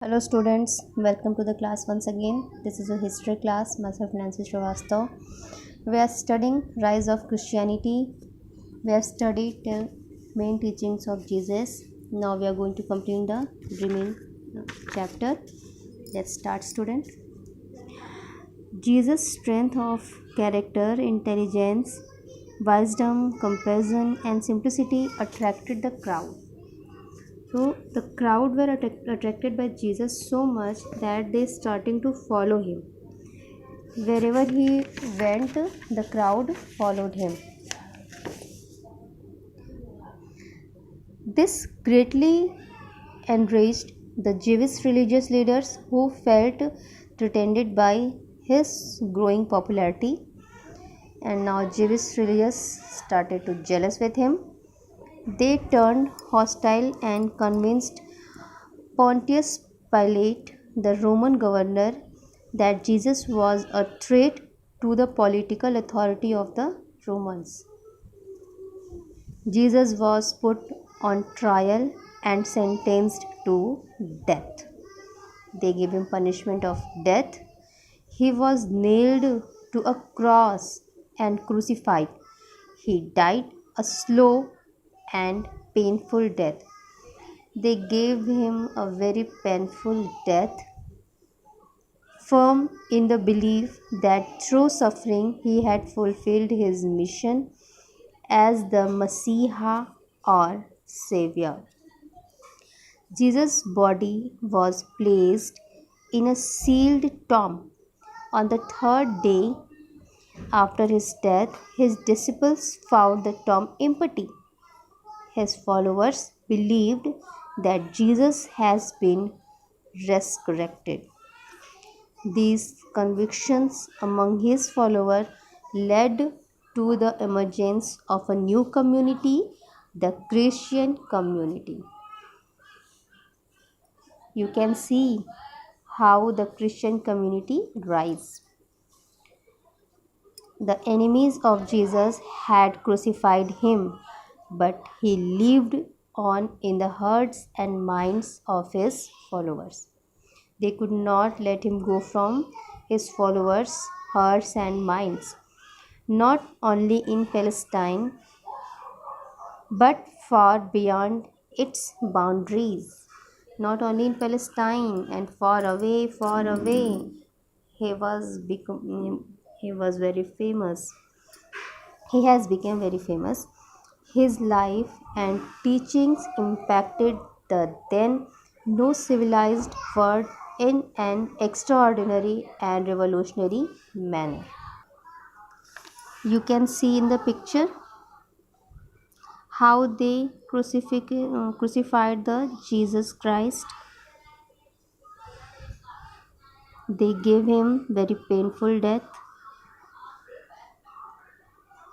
Hello students, welcome to the class once again. This is a history class, myself Nancy Srivastav. We are studying Rise of Christianity. We have studied the main teachings of Jesus. Now we are going to complete the remaining chapter. Let's start, student. Jesus' strength of character, intelligence, wisdom, compassion and simplicity attracted the crowd. So the crowd were attracted by Jesus so much that they starting to follow him. Wherever he went, the crowd followed him. This greatly enraged the Jewish religious leaders who felt threatened by his growing popularity, and now Jewish religious started to jealous with him. They turned hostile and convinced Pontius Pilate, the Roman governor, that Jesus was a threat to the political authority of the Romans. Jesus was put on trial and sentenced to death. They gave him punishment of death. He was nailed to a cross and crucified. He died a slow and painful death. They gave him a very painful death, firm in the belief that through suffering he had fulfilled his mission as the Messiah or Savior. Jesus' body was placed in a sealed tomb. On the third day after his death, his disciples found the tomb empty. His followers believed that Jesus has been resurrected. These convictions among his followers led to the emergence of a new community, the Christian community. You can see how the Christian community rise. The enemies of Jesus had crucified him, but he lived on in the hearts and minds of his followers. They could not let him go from his followers' hearts and minds, not only in Palestine, but far beyond its boundaries. Not only in Palestine and far away, he was very famous. He has become very famous. His life and teachings impacted the then no civilized world in an extraordinary and revolutionary manner. You can see in the picture how they crucified the Jesus Christ. They gave him very painful death,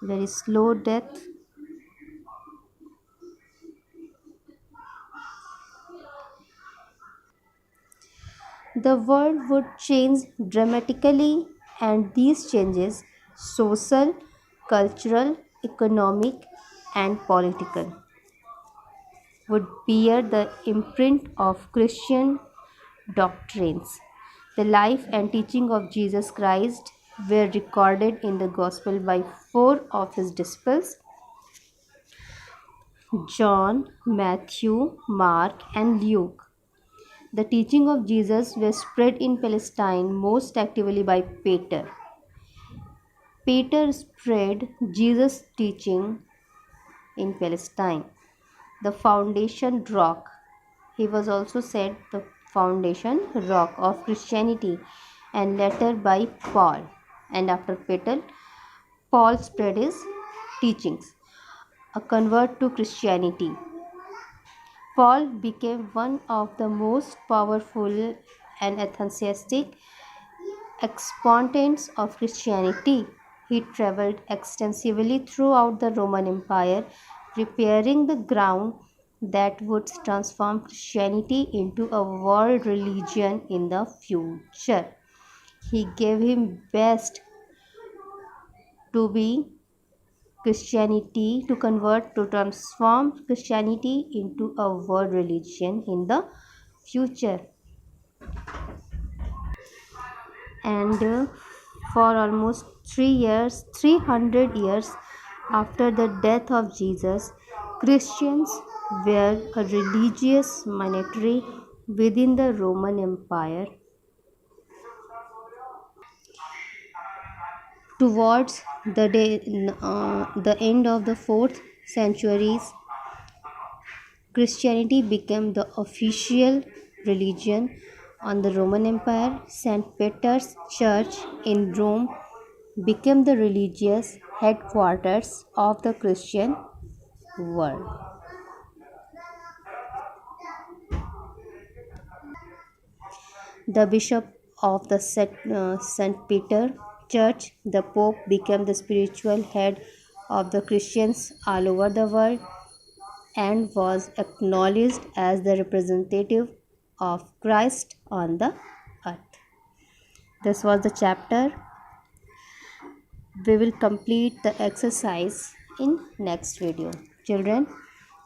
very slow death. The world would change dramatically, and these changes, social, cultural, economic, and political, would bear the imprint of Christian doctrines. The life and teaching of Jesus Christ were recorded in the Gospel by four of his disciples: John, Matthew, Mark, and Luke. The teaching of Jesus was spread in Palestine most actively by Peter. Peter spread Jesus' teaching in Palestine. The foundation rock. He was also said the foundation rock of Christianity, and later by Paul. And after Peter, Paul spread his teachings. A convert to Christianity. Paul became one of the most powerful and enthusiastic exponents of Christianity. He traveled extensively throughout the Roman Empire, preparing the ground that would transform Christianity into a world religion in the future. He gave his best to be Christianity, to convert, to transform Christianity into a world religion in the future. and for almost 300 years after the death of Jesus, Christians were a religious minority within the Roman Empire. Towards the end of the 4th centuries, Christianity became the official religion on the Roman Empire. St. Peter's Church in Rome became the religious headquarters of the Christian world. The bishop of the St. Peter Church, the Pope, became the spiritual head of the Christians all over the world and was acknowledged as the representative of Christ on the earth. This was the chapter. We will complete the exercise in next video. Children,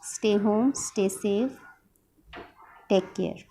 stay home, stay safe, take care.